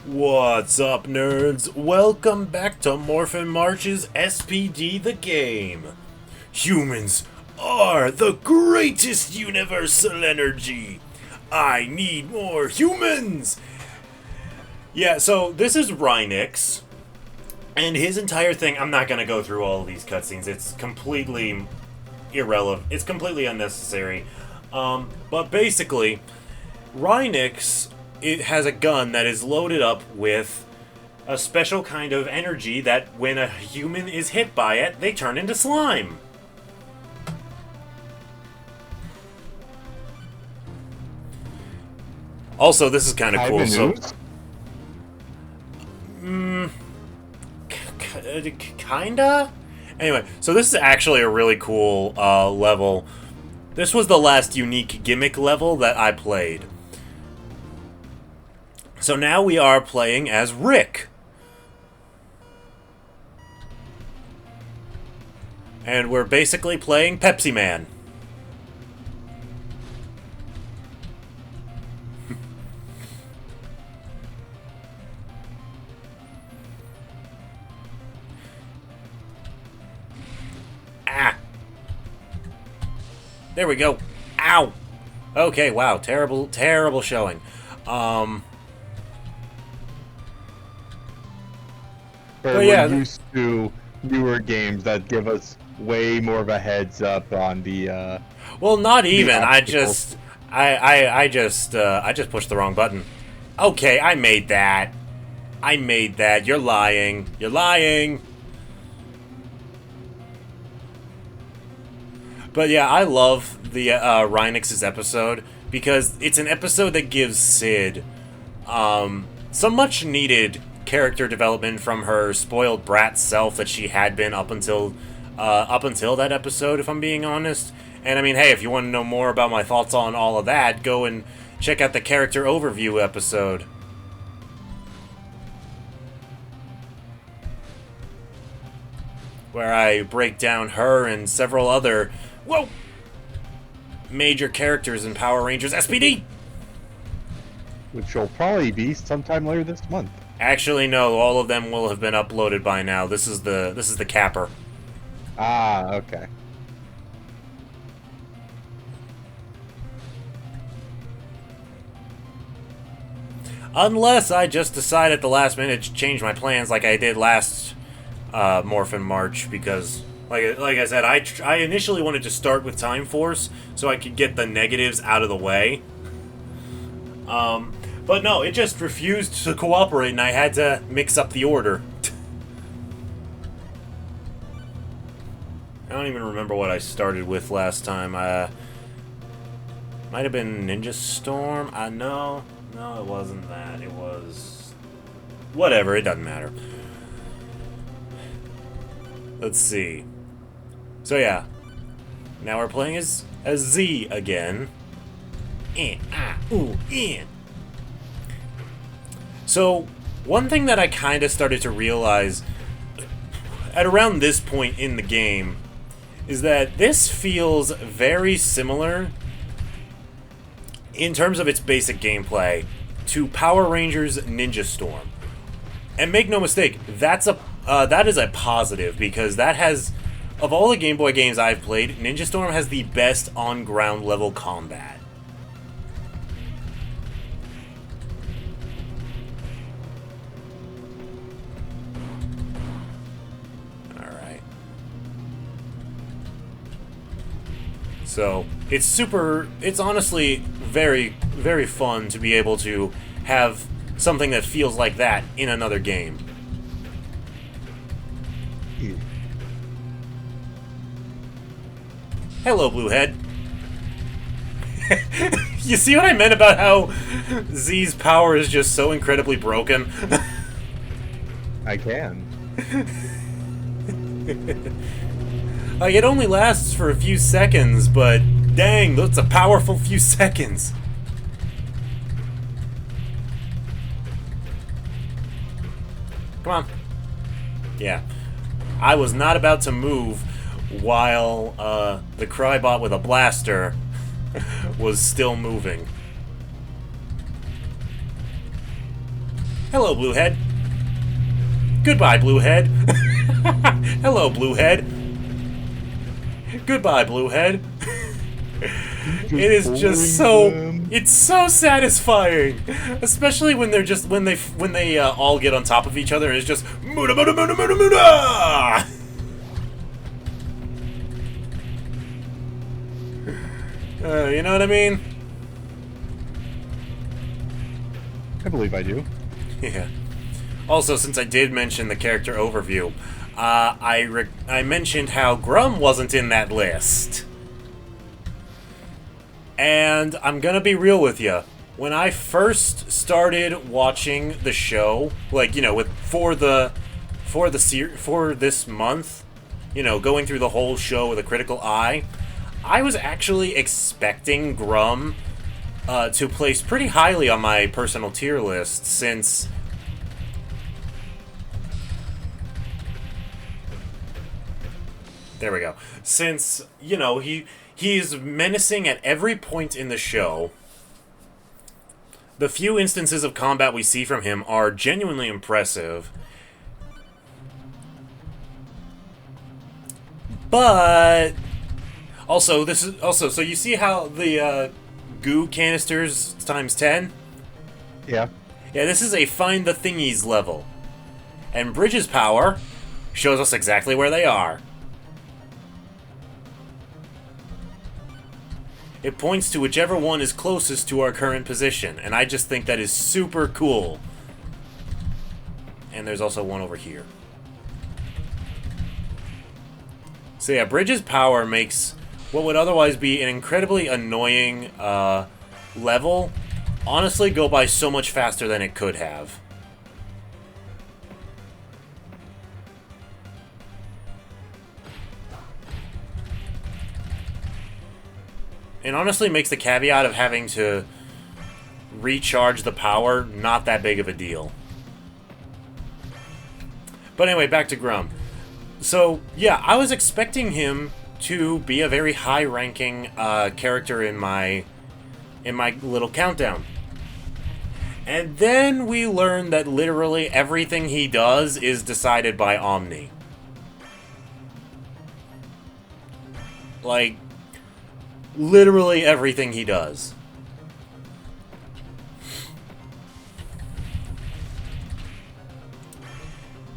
What's up, nerds? Welcome back to Morphin March's SPD the game. Humans are the greatest universal energy. I need more humans! Yeah, so this is Rhynix, and his entire thing, I'm not gonna go through all of these cutscenes, it's completely irrelevant, it's completely unnecessary. But basically, Rhynix, it has a gun that is loaded up with a special kind of energy that when a human is hit by it, they turn into slime. Also, this is kind of cool. So, kinda. Anyway, so this is actually a really cool level. This was the last unique gimmick level that I played. So now we are playing as Rick. And we're basically playing Pepsi Man. Ah! There we go. Ow! Okay, wow, terrible showing. We're used to newer games that give us way more of a heads up on the. Well, not even. I obstacles. just pushed the wrong button. Okay, I made that. I made that. You're lying. You're lying. But yeah, I love the Rhynix's episode because it's an episode that gives Sid some much needed character development from her spoiled brat self that she had been up until that episode, if I'm being honest. And I mean, hey, if you want to know more about my thoughts on all of that, go and check out the character overview episode. Where I break down her and several other, major characters in Power Rangers SPD! Which will probably be sometime later this month. Actually, no, all of them will have been uploaded by now. This is the capper. Ah, okay. Unless I just decide at the last minute to change my plans like I did last Morphin March, because, like I said, I initially wanted to start with Time Force so I could get the negatives out of the way. But no, it just refused to cooperate and I had to mix up the order. I don't even remember what I started with last time. Might have been Ninja Storm. No, it wasn't that. It was... whatever, it doesn't matter. Let's see. So yeah. Now we're playing as Z again. So, one thing that I kind of started to realize at around this point in the game is that this feels very similar in terms of its basic gameplay to Power Rangers Ninja Storm. And make no mistake, that is a positive, because that has, of all the Game Boy games I've played, Ninja Storm has the best on-ground level combat. So, it's honestly very, very fun to be able to have something that feels like that in another game. Hello, Bluehead. You see what I meant about how Z's power is just so incredibly broken? I can. Like, it only lasts for a few seconds, but dang, that's a powerful few seconds. Come on. Yeah. I was not about to move while the Crybot with a blaster was still moving. Hello, Bluehead. Goodbye, Bluehead. Hello, Bluehead. Goodbye, Bluehead. It is just so... It's so satisfying, especially when they're just when they all get on top of each other and it's just muda muda muda muda muda. You know what I mean? I believe I do. Yeah. Also, since I did mention the character overview, I mentioned how Grum wasn't in that list. And I'm gonna be real with you. When I first started watching the show, like, you know, for this month, you know, going through the whole show with a critical eye, I was actually expecting Grum to place pretty highly on my personal tier list, since there we go. Since, you know, he's menacing at every point in the show. The few instances of combat we see from him are genuinely impressive. But also, so you see how the goo canisters times 10? Yeah. Yeah, this is a find the thingies level. And Bridges' power shows us exactly where they are. It points to whichever one is closest to our current position, and I just think that is super cool. And there's also one over here. So yeah, Bridges' power makes what would otherwise be an incredibly annoying level honestly go by so much faster than it could have. It honestly makes the caveat of having to recharge the power not that big of a deal. But anyway, back to Grum. So, yeah, I was expecting him to be a very high-ranking character in my little countdown. And then we learn that literally everything he does is decided by Omni. Like, literally everything he does.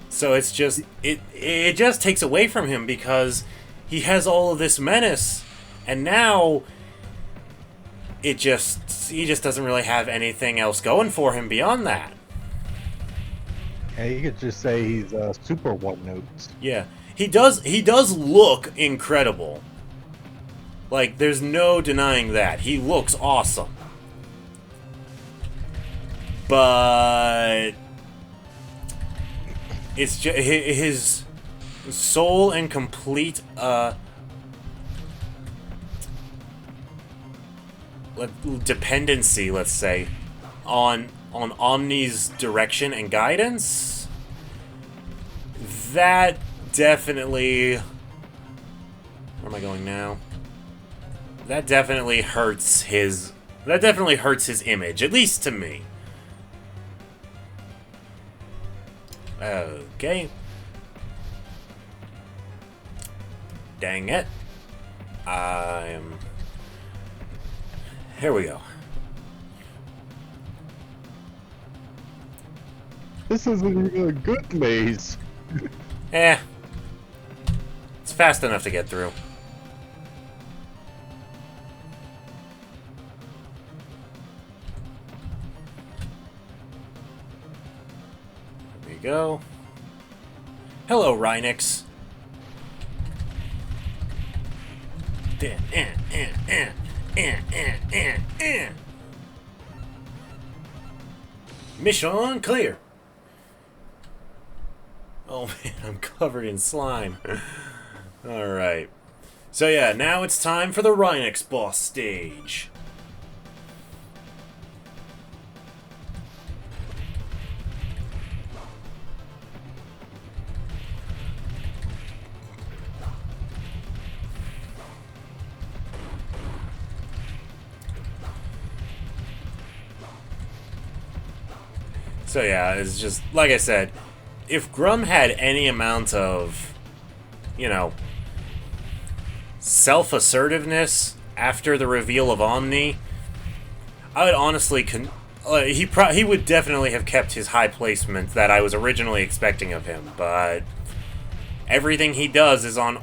So it's just, it just takes away from him because he has all of this menace, and now he just doesn't really have anything else going for him beyond that. Yeah, you could just say he's super one notes. Yeah, he does look incredible. Like, there's no denying that. He looks awesome. But it's just his sole and complete dependency, let's say, on Omni's direction and guidance. That definitely... Where am I going now? That definitely hurts his... That definitely hurts his image, at least to me. Okay. Dang it. Here we go. This isn't even a good maze. Eh. It's fast enough to get through. There we go. Hello, Rhynix. Mission clear. Oh man, I'm covered in slime. Alright. So yeah, now it's time for the Rhynix boss stage. So yeah, it's just, like I said, if Grum had any amount of, you know, self-assertiveness after the reveal of Omni, I would honestly, he would definitely have kept his high placement that I was originally expecting of him, but everything he does is on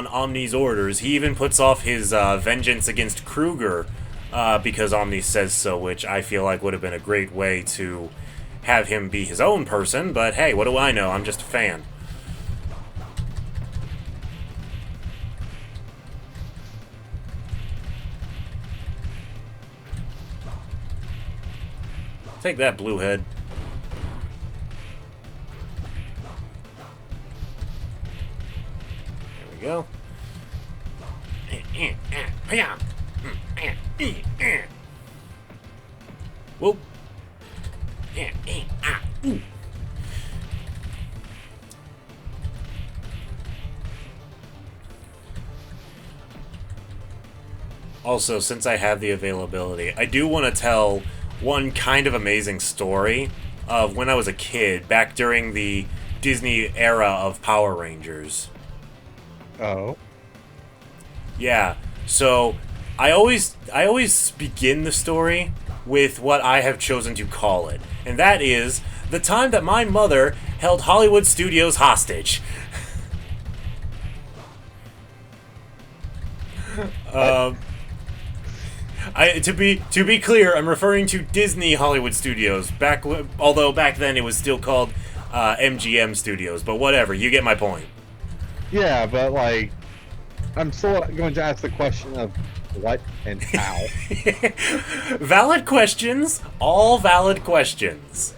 Omni's orders. He even puts off his vengeance against Kruger because Omni says so, which I feel like would have been a great way to have him be his own person, but hey, what do I know? I'm just a fan. Take that, Bluehead. There we go. Whoa. Also, since I have the availability, I do want to tell one kind of amazing story of when I was a kid, back during the Disney era of Power Rangers. Oh. Yeah, so I always begin the story with what I have chosen to call it, and that is the time that my mother held Hollywood studios hostage. To be clear, I'm referring to Disney Hollywood Studios. Although back then it was still called MGM Studios, but whatever. You get my point. Yeah, but like, I'm still going to ask the question of what and how. Valid questions, all valid questions.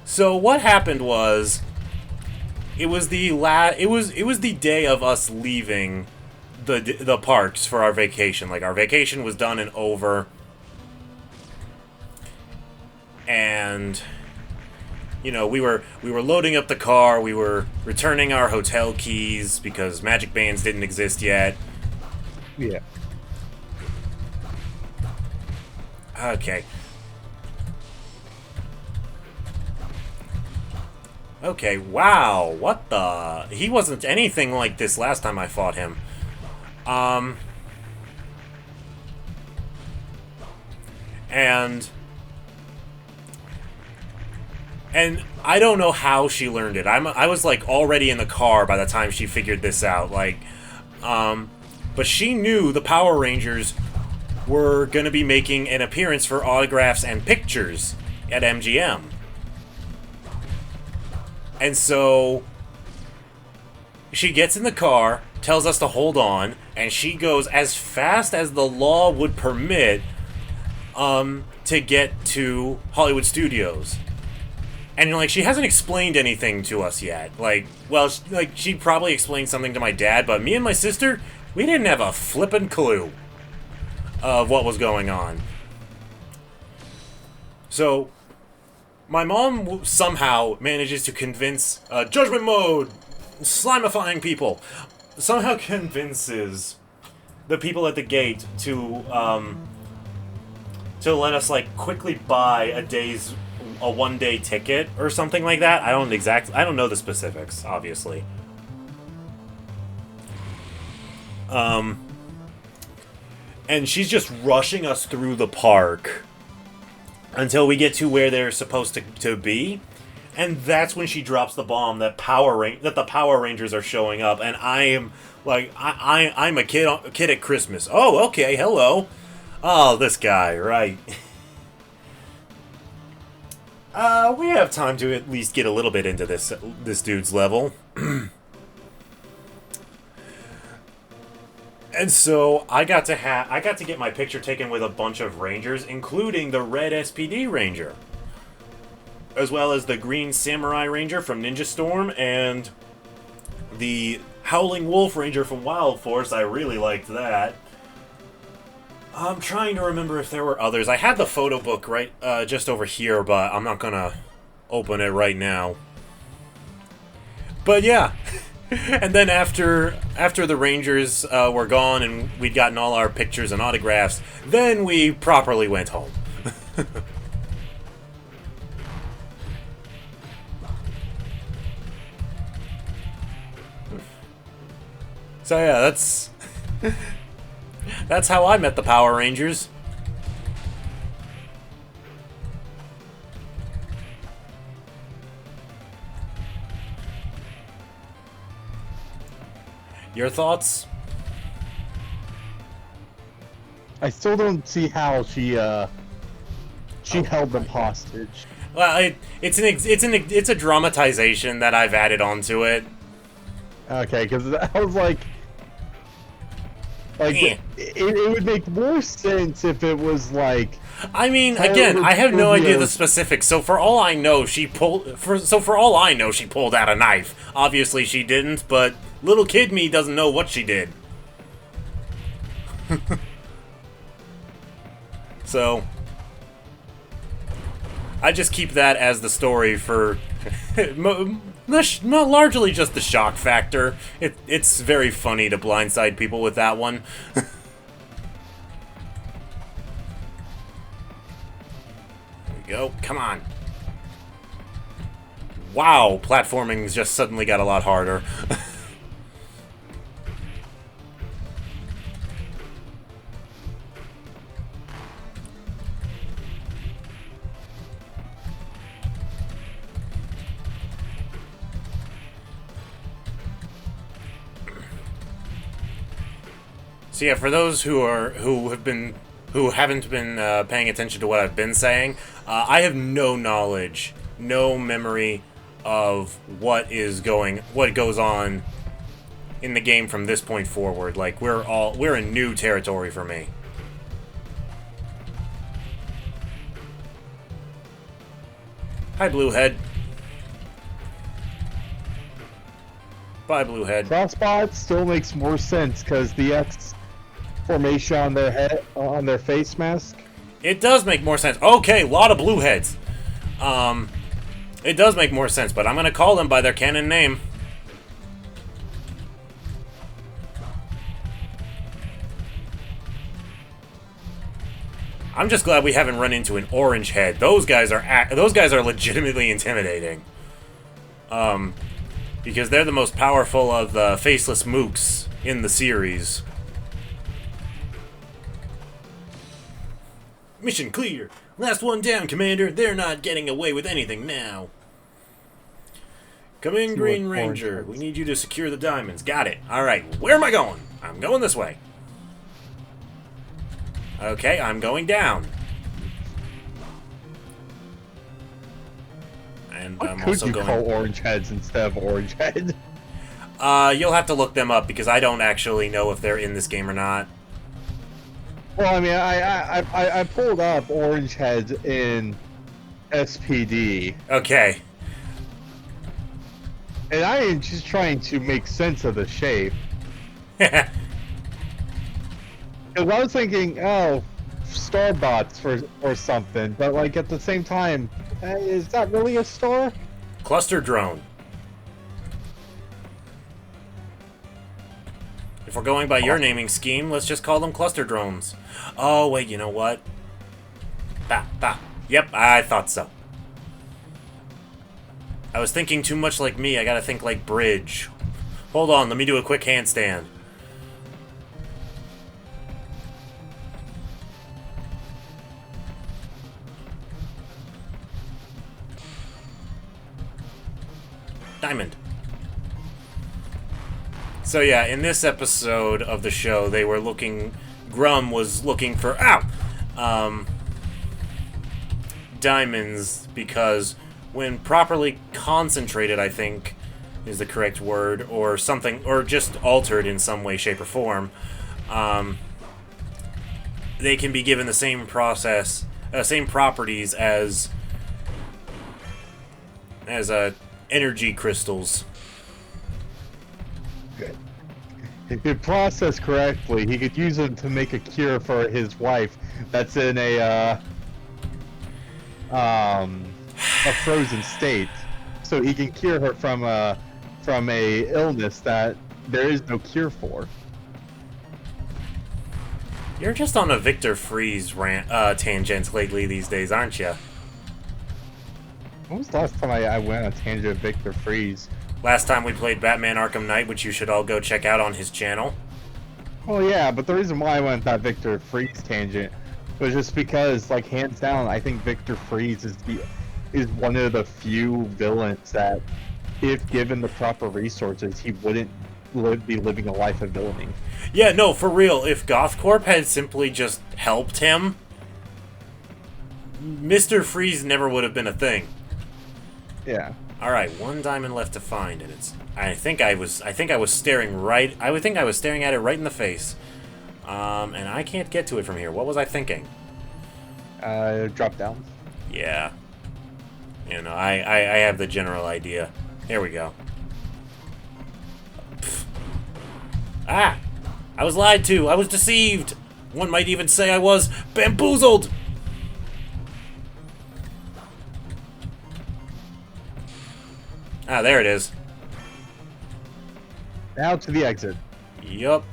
So what happened was, it was the day of us leaving the parks for our vacation. Like, our vacation was done and over, and you know, we were loading up the car, we were returning our hotel keys because Magic Bands didn't exist yet. Yeah. Okay. Okay, wow, what the... He wasn't anything like this last time I fought him. And I don't know how she learned it. I was, like, already in the car by the time she figured this out. Like, but she knew the Power Rangers were going to be making an appearance for autographs and pictures at MGM. And so she gets in the car, tells us to hold on, and she goes as fast as the law would permit to get to Hollywood Studios. And, like, she hasn't explained anything to us yet. Like, well, she probably explained something to my dad, but me and my sister, we didn't have a flippin' clue of what was going on. So my mom somehow manages to convince Judgment Mode, slimifying people, somehow convinces the people at the gate to let us, like, quickly buy a one-day ticket or something like that. I don't know the specifics, obviously. And she's just rushing us through the park until we get to where they're supposed to be, and that's when she drops the bomb that the Power Rangers are showing up, and I am like, I'm a kid at Christmas. Oh, okay, hello. Oh, this guy, right? We have time to at least get a little bit into this dude's level. And so I got to get my picture taken with a bunch of Rangers, including the red SPD Ranger, as well as the green Samurai Ranger from Ninja Storm, and the Howling Wolf Ranger from Wild Force. I really liked that. I'm trying to remember if there were others. I had the photo book right just over here, but I'm not gonna open it right now. But yeah. And then after the Rangers were gone and we'd gotten all our pictures and autographs, then we properly went home. So yeah, that's how I met the Power Rangers. Your thoughts? I still don't see how she held them hostage. Well, it's a dramatization that I've added onto it. Okay, because I was like it would make more sense if it was like. I mean, again, I have no idea the specifics. So for all I know, she pulled out a knife. Obviously, she didn't, but little kid me doesn't know what she did. So I just keep that as the story for largely just the shock factor. It's very funny to blindside people with that one. There we go. Come on. Wow, platforming's just suddenly got a lot harder. So yeah, for those who haven't been paying attention to what I've been saying, I have no knowledge, no memory of what goes on in the game from this point forward. Like we're in new territory for me. Hi, Bluehead. Bye, Bluehead. Crossbot still makes more sense because the X formation on their head, on their face mask. It does make more sense. Okay, a lot of Blueheads. It does make more sense, but I'm gonna call them by their canon name. I'm just glad we haven't run into an orange head. Those guys are legitimately intimidating. Because they're the most powerful of the faceless mooks in the series. Mission clear. Last one down, Commander. They're not getting away with anything now. Come in, Green Ranger. We need you to secure the diamonds. Got it. Alright, where am I going? I'm going this way. Okay, I'm going down. And I'm also going... call orange heads instead of orange head? You'll have to look them up because I don't actually know if they're in this game or not. Well, I mean, I pulled up orange heads in SPD. Okay. And I am just trying to make sense of the shape. Because I was thinking, oh, Starbots or something, but like at the same time, is that really a star? Cluster drone. If we're going by your naming scheme, let's just call them cluster drones. Oh, wait, you know what? Yep, I thought so. I was thinking too much like me. I gotta think like bridge. Hold on, let me do a quick handstand. Diamond. So yeah, in this episode of the show, Grum was looking for, diamonds, because when properly concentrated, I think is the correct word, or something, or just altered in some way, shape, or form, they can be given the same same properties as energy crystals. If it processed correctly, he could use them to make a cure for his wife that's in a frozen state, so he can cure her from a illness that there is no cure for. You're just on a Victor Freeze tangent lately these days, aren't you? When was the last time I went on a tangent of Victor Freeze? Last time we played Batman Arkham Knight, which you should all go check out on his channel. Well, yeah, but the reason why I went that Victor Freeze tangent was just because, like, hands down, I think Victor Freeze is one of the few villains that, if given the proper resources, he wouldn't be living a life of villainy. Yeah, no, for real. If GothCorp had simply just helped him, Mr. Freeze never would have been a thing. Yeah. All right, 1 diamond left to find, and it's. I think I was staring right. I would think I was staring at it right in the face. And I can't get to it from here. What was I thinking? Drop down. Yeah. You know, I have the general idea. Here we go. Pfft. Ah! I was lied to. I was deceived. One might even say I was bamboozled. Ah, there it is. Now to the exit. Yup.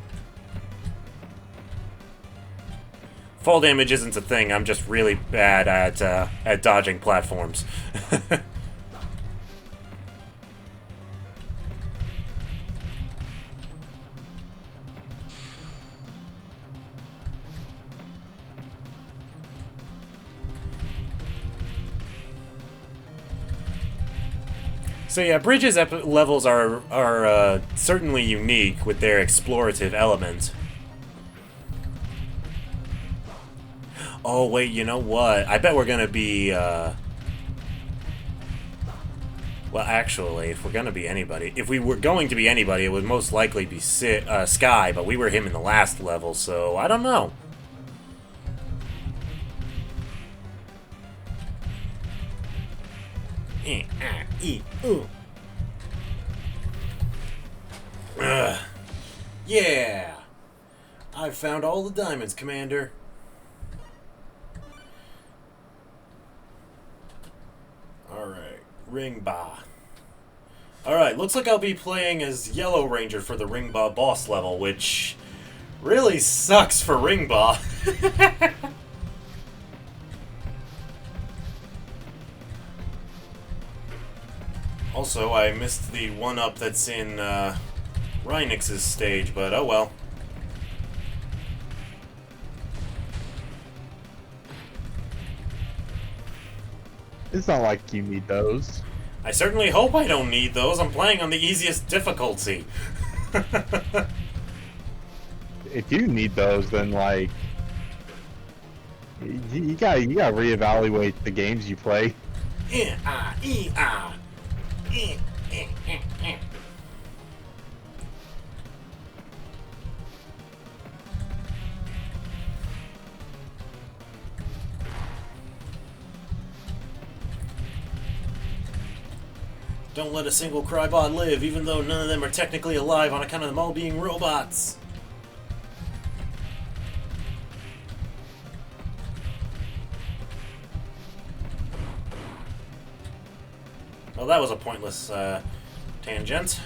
Fall damage isn't a thing. I'm just really bad at dodging platforms. So yeah, Bridges levels are certainly unique with their explorative element. Oh wait, you know what? I bet we're gonna be. Well, actually, if we're gonna be anybody, if we were going to be anybody, it would most likely be Sky. But we were him in the last level, so I don't know. Yeah! I've found all the diamonds, Commander. Alright, Ringba. Alright, looks like I'll be playing as Yellow Ranger for the Ringba boss level, which really sucks for Ringba. Also, I missed the 1-up that's in Rhynix's stage, but oh well. It's not like you need those. I certainly hope I don't need those. I'm playing on the easiest difficulty. If you need those, then like you gotta reevaluate the games you play. Don't let a single Crybot live, even though none of them are technically alive on account of them all being robots. Well, that was a pointless tangent.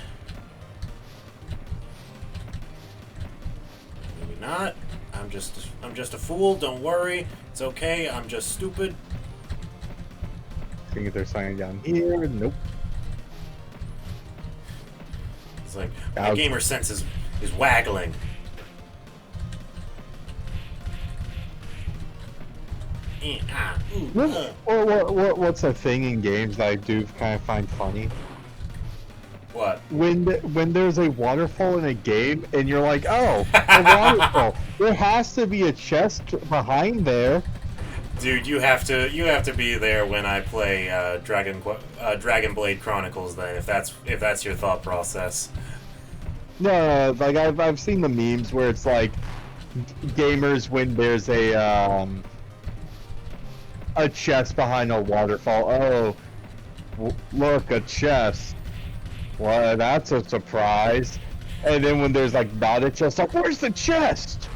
Maybe not. I'm just a fool. Don't worry. It's okay. I'm just stupid. I think they're signing down here. Nope. It's like my gamer sense is waggling. What's a thing in games that I do kind of find funny? What? When there's a waterfall in a game and you're like, oh, a waterfall. There has to be a chest behind there. Dude, you have to be there when I play Dragon Blade Chronicles. Then, if that's your thought process. No, like I've seen the memes where it's like gamers when there's a chest behind a waterfall. Oh, look, a chest. Well, that's a surprise. And then when there's like not a chest, like where's the chest?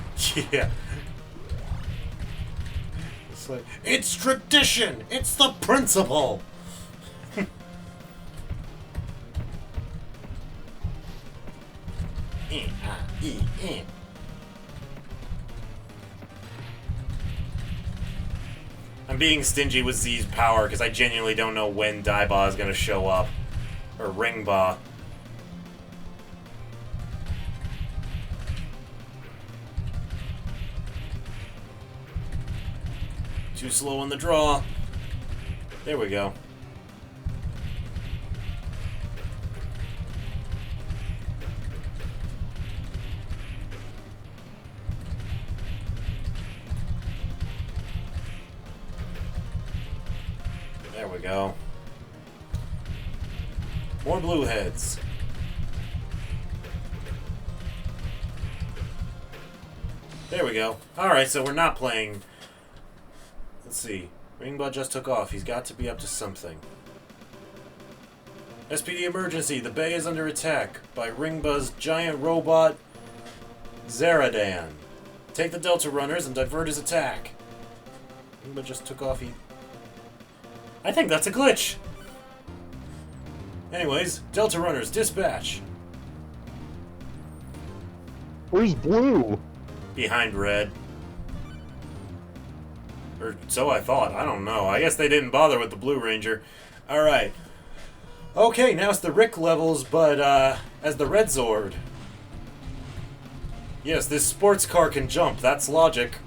Yeah. It's like, it's tradition. It's the principle. I'm being stingy with Z's power because I genuinely don't know when Daiba is going to show up. Or Ringba. Too slow on the draw. There we go. There we go. More blue heads. There we go. Alright, so we're not playing... Let's see. Ringba just took off. He's got to be up to something. SPD emergency. The bay is under attack by Ringba's giant robot, Zeradan. Take the Delta Runners and divert his attack. Ringba just took off. I think that's a glitch. Anyways, Delta Runners, dispatch. Where's blue? Behind red. Or so I thought. I don't know. I guess they didn't bother with the Blue Ranger. Alright. Okay, now it's the Rick levels, but as the Red Zord. Yes, this sports car can jump. That's logic.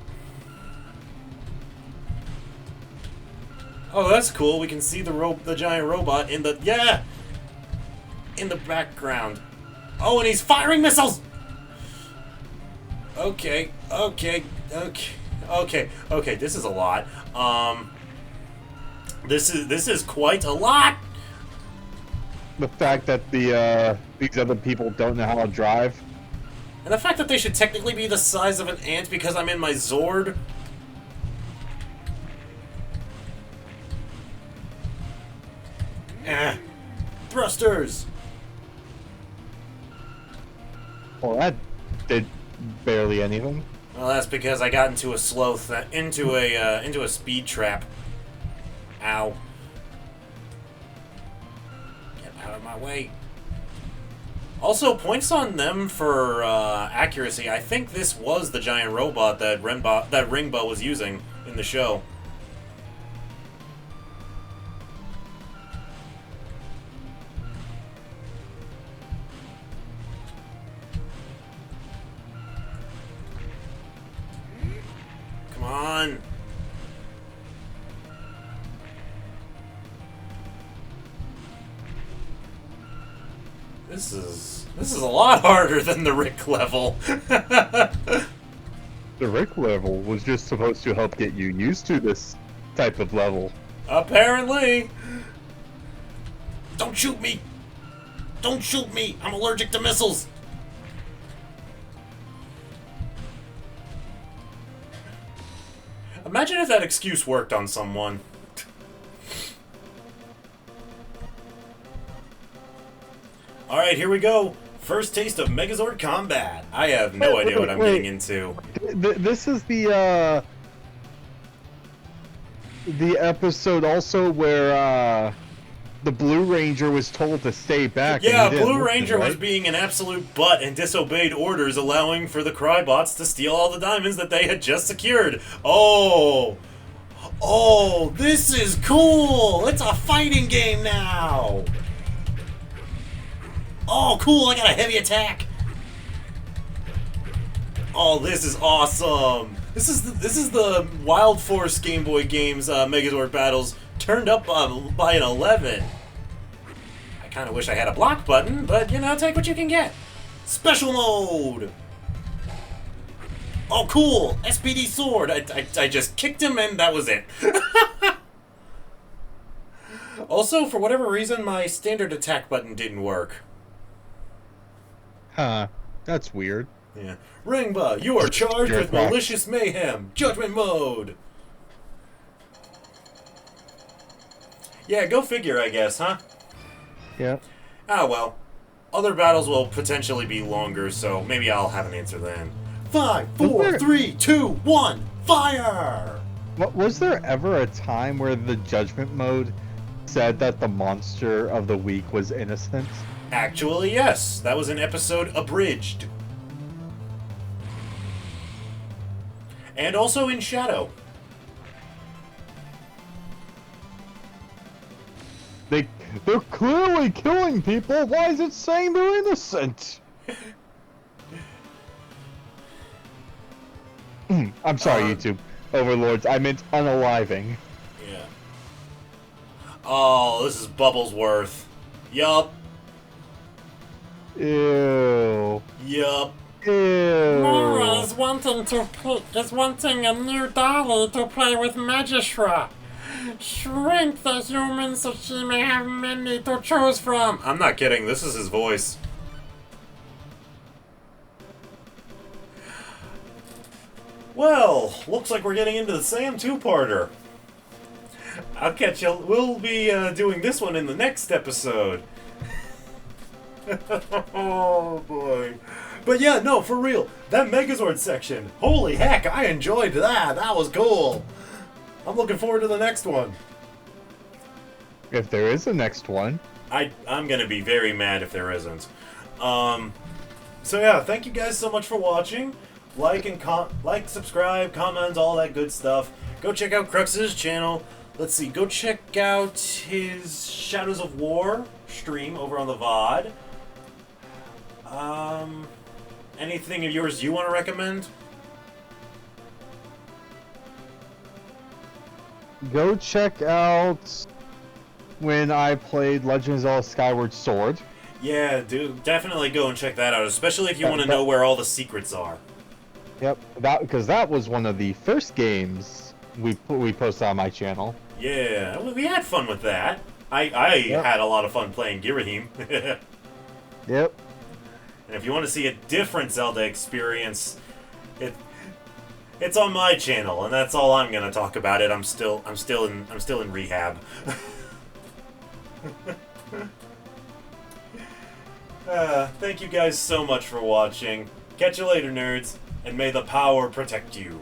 Oh, that's cool. We can see the giant robot in the... Yeah! In the background. Oh, and he's firing missiles! Okay, okay, okay. Okay, this is a lot. This is quite a lot. The fact that these other people don't know how to drive, and the fact that they should technically be the size of an ant because I'm in my Zord. Thrusters. well, that did barely anything. Well, that's because I got into a into a speed trap. Ow. Get out of my way. Also, points on them for accuracy. I think this was the giant robot that Ringba was using in the show. Come on. This is a lot harder than the Rick level. The Rick level was just supposed to help get you used to this type of level. Apparently. Don't shoot me. Don't shoot me. I'm allergic to missiles. Imagine if that excuse worked on someone. Alright, here we go. First taste of Megazord combat. I have no idea what I'm getting into. This is the episode also where the Blue Ranger was told to stay back. Yeah, Blue Ranger was being an absolute butt and disobeyed orders, allowing for the Crybots to steal all the diamonds that they had just secured. Oh, this is cool! It's a fighting game now! Oh, cool, I got a heavy attack! Oh, this is awesome! This is the Wild Force Game Boy games Megazord battles turned up by an 11. I kind of wish I had a block button, but, you know, take what you can get. Special mode! Oh, cool! SPD sword! I just kicked him and that was it. Also, for whatever reason, my standard attack button didn't work. Huh. That's weird. Yeah. Ringba, you are charged with malicious mayhem. Judgment mode. Yeah, go figure, I guess, huh? Yeah. Ah, well. Other battles will potentially be longer, so maybe I'll have an answer then. 5, 4, 3, 2, 1, fire! Was there ever a time where the Judgment mode said that the monster of the week was innocent? Actually, yes. That was an episode abridged. And also in Shadow. They're clearly killing people. Why is it saying they're innocent? I'm sorry, YouTube overlords. I meant unaliving. Yeah. Oh, this is Bubblesworth. Yup. Ew. Yup. Ew. Mora is wanting a new dolly to play with Magishra. Shrink the human so she may have many to choose from. I'm not kidding. This is his voice. Well, looks like we're getting into the Sam two-parter. I'll catch you. We'll be doing this one in the next episode. Oh boy. But yeah, no, for real. That Megazord section. Holy heck, I enjoyed that. That was cool. I'm looking forward to the next one. If there is a next one. I'm gonna be very mad if there isn't. So yeah, thank you guys so much for watching. Like, subscribe, comment, all that good stuff. Go check out Crux's channel. Let's see, go check out his Shadows of War stream over on the VOD. Anything of yours you want to recommend? Go check out when I played Legend of Zelda Skyward Sword. Yeah, dude, definitely go and check that out, especially if you want to know where all the secrets are. Yep, because that was one of the first games we posted on my channel. Yeah, we had fun with that. I had a lot of fun playing Girahim. Yep. And if you want to see a different Zelda experience, it's on my channel, and that's all I'm gonna talk about it. I'm still in rehab. Thank you guys so much for watching. Catch you later, nerds, and may the power protect you.